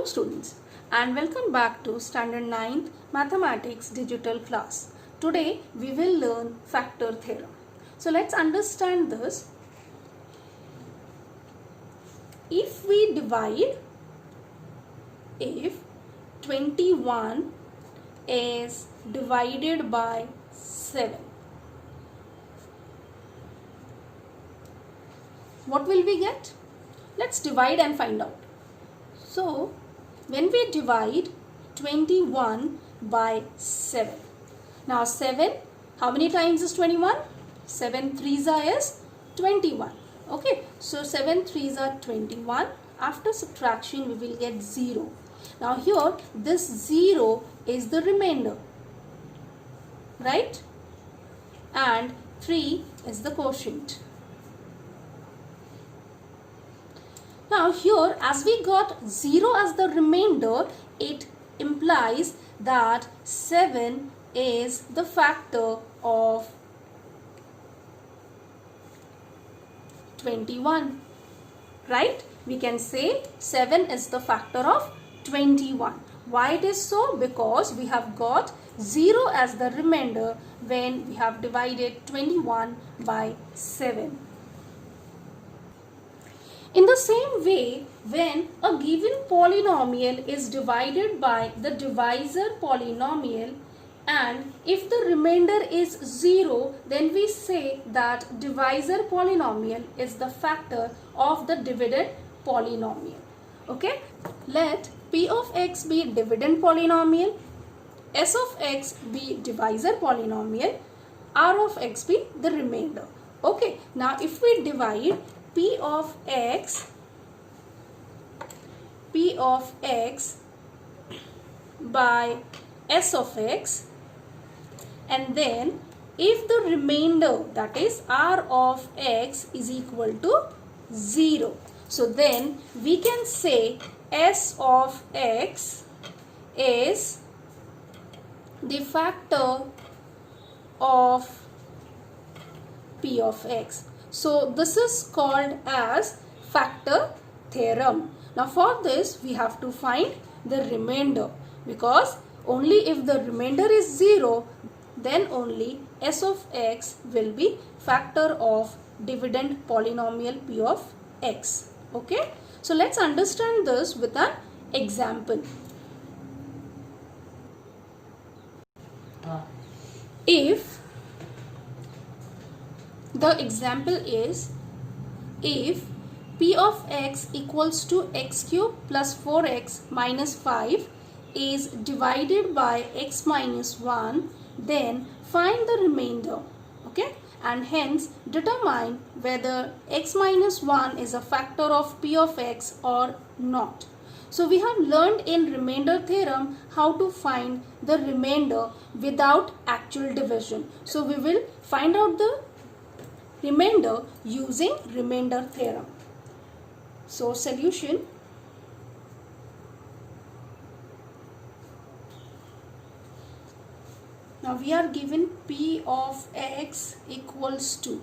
Hello students, and welcome back to Standard 9th Mathematics Digital class. Today we will learn factor theorem. So let's understand this. If 21 is divided by 7, what will we get? Let's divide and find out. So, when we divide 21 by 7. Now 7, how many times is 21? 7 3s is 21. Okay, so 7 3s are 21. After subtraction, we will get 0. Now here, this 0 is the remainder, right? And 3 is the quotient. Now here, as we got 0 as the remainder, it implies that 7 is the factor of 21, right? We can say 7 is the factor of 21. Why it is so? Because we have got 0 as the remainder when we have divided 21 by 7. In the same way, when a given polynomial is divided by the divisor polynomial and if the remainder is 0, then we say that divisor polynomial is the factor of the dividend polynomial. Okay, let P of x be dividend polynomial, S of x be divisor polynomial, R of x be the remainder. Okay, now if we divide P of x by S of x, and then if the remainder, that is R of x, is equal to 0, so then we can say S of x is the factor of P of x. So this is called as factor theorem. Now for this we have to find the remainder, because only if the remainder is 0, then only S of x will be factor of dividend polynomial P of x. Okay, so let's understand this with an example. If the example is, if P of x equals to x cube plus 4x minus 5 is divided by x minus 1, then find the remainder. Okay, and hence determine whether x minus 1 is a factor of P of x or not. So we have learned in remainder theorem how to find the remainder without actual division. So we will find out the remainder using remainder theorem. So solution. Now we are given P of x equals to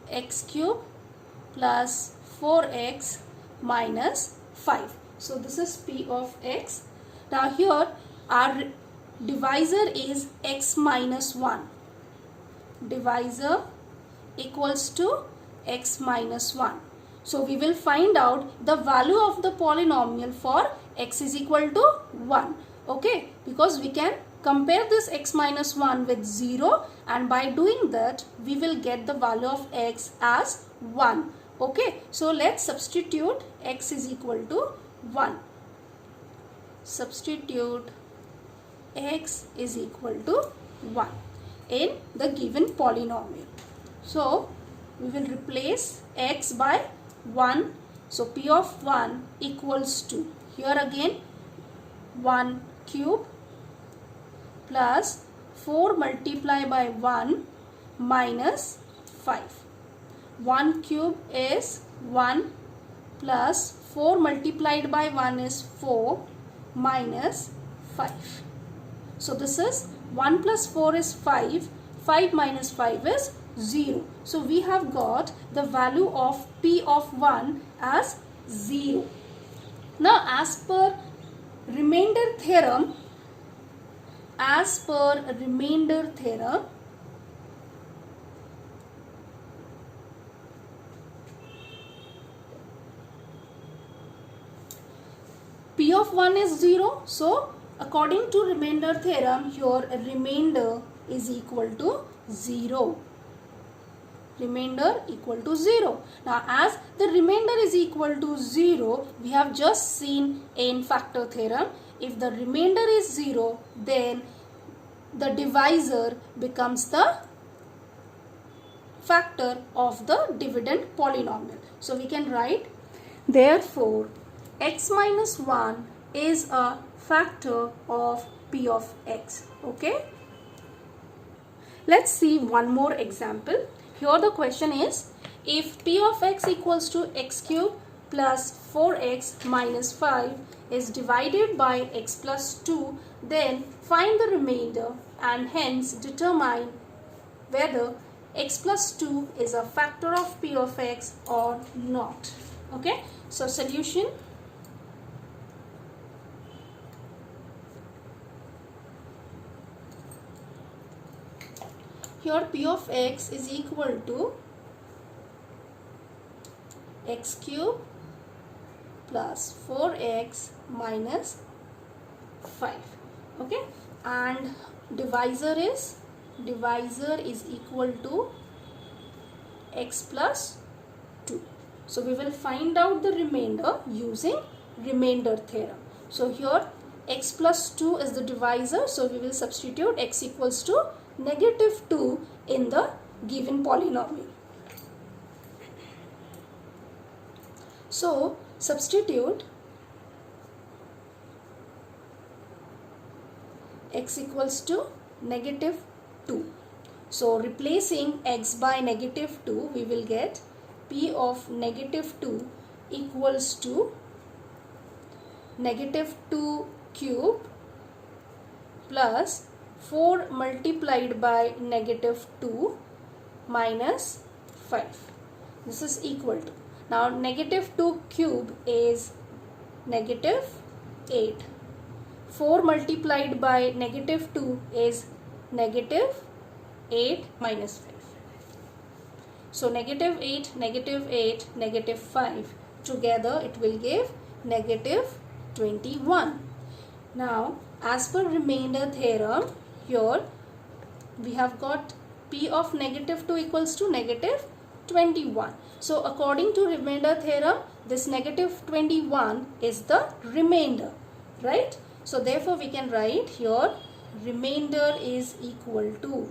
x cube plus 4x minus 5. So this is P of x. Now here our divisor is x minus 1. Divisor equals to x minus 1. So we will find out the value of the polynomial for x is equal to 1. Okay, because we can compare this x minus 1 with 0, and by doing that we will get the value of x as 1. Okay, so let's substitute x is equal to 1. Substitute x is equal to 1 in the given polynomial. So we will replace x by 1. So P of 1 equals to, here again 1 cube plus 4 multiplied by 1 minus 5. 1 cube is 1 plus 4 multiplied by 1 is 4 minus 5. So this is 1 plus 4 is 5. 5 minus 5 is 0. So we have got the value of P of 1 as 0. Now as per remainder theorem, P of 1 is 0. So according to remainder theorem, your remainder is equal to 0. Remainder equal to 0. Now as the remainder is equal to 0, we have just seen in factor theorem, if the remainder is 0, then the divisor becomes the factor of the dividend polynomial. So we can write, therefore x minus 1 is a factor of P of x. Okay. Let's see one more example. Here the question is, if P of x equals to x cube plus 4x minus 5 is divided by x plus 2, then find the remainder and hence determine whether x plus 2 is a factor of P of x or not. Okay. So solution. Here P of x is equal to x cube plus 4x minus 5. Okay, and divisor is equal to x plus 2. So we will find out the remainder using remainder theorem. So here x plus 2 is the divisor, so we will substitute x equals to negative 2 in the given polynomial. So substitute x equals to negative 2. So replacing x by negative 2, we will get P of negative 2 equals to negative 2 cube plus 4 multiplied by negative 2 minus 5. This is equal to, now negative 2 cube is negative 8. 4 multiplied by negative 2 is negative 8 minus 5. So negative 8, negative 5. Together it will give negative 21. Now as per remainder theorem, here we have got P of negative 2 equals to negative 21. So according to remainder theorem, this negative 21 is the remainder, right? So therefore we can write here remainder is equal to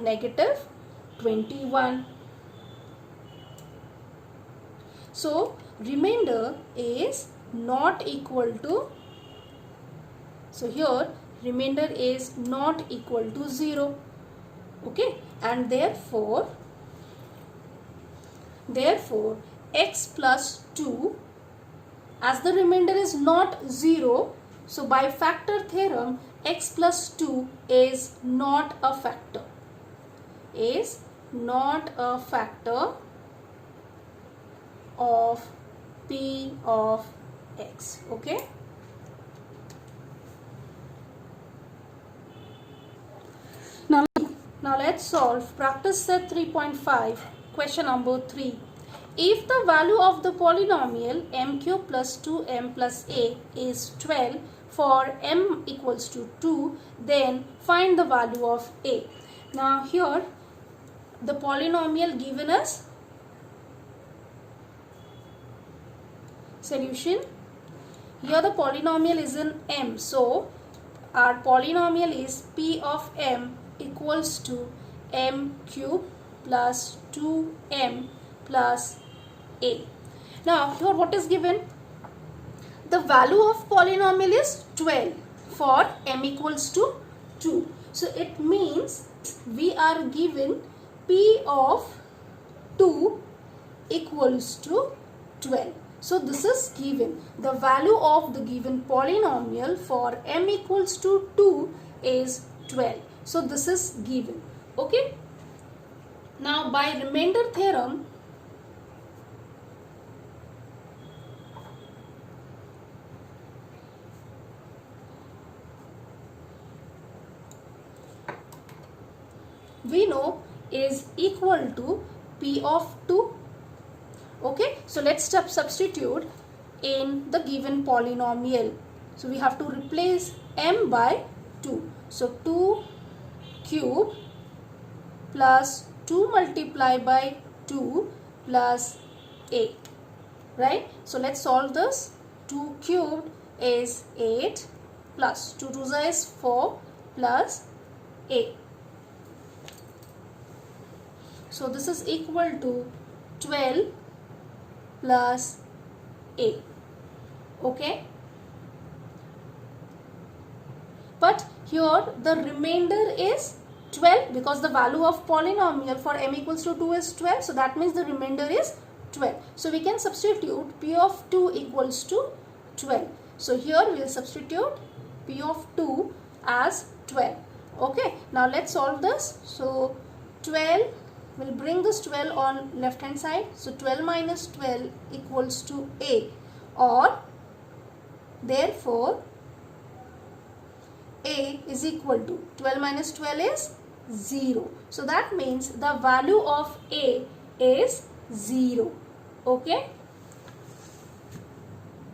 negative 21. So remainder is not equal to, so here remainder is not equal to 0. Okay, and therefore x plus 2, as the remainder is not 0, so by factor theorem x plus 2 is not a factor, of P of x. Okay. Now let's solve practice set 3.5, question number 3. If the value of the polynomial m cube plus 2m plus a is 12 for m equals to 2, then find the value of a. Now here the polynomial given us, solution. Here the polynomial is in m, so our polynomial is P of m equals to m cube plus 2m plus a. Now here what is given? The value of polynomial is 12 for m equals to 2. So it means we are given P of 2 equals to 12. So this is given. The value of the given polynomial for m equals to 2 is 12. So this is given. Okay. Now by remainder theorem, we know is equal to P of 2. Okay, so let's substitute in the given polynomial. So we have to replace m by 2. So 2 cube plus 2 multiplied by 2 plus a. Right? So let's solve this. 2 cubed is 8 plus 2 to the is 4 plus a. So this is equal to 12 plus a. Okay. But here the remainder is 12 because the value of polynomial for m equals to 2 is 12. So that means the remainder is 12. So we can substitute P of 2 equals to 12. So here we will substitute P of 2 as 12. Okay. Now let's solve this. So 12, we'll bring this 12 on left hand side. So 12 minus 12 equals to a, or therefore a is equal to 12 minus 12 is 0. So that means the value of a is 0. Okay.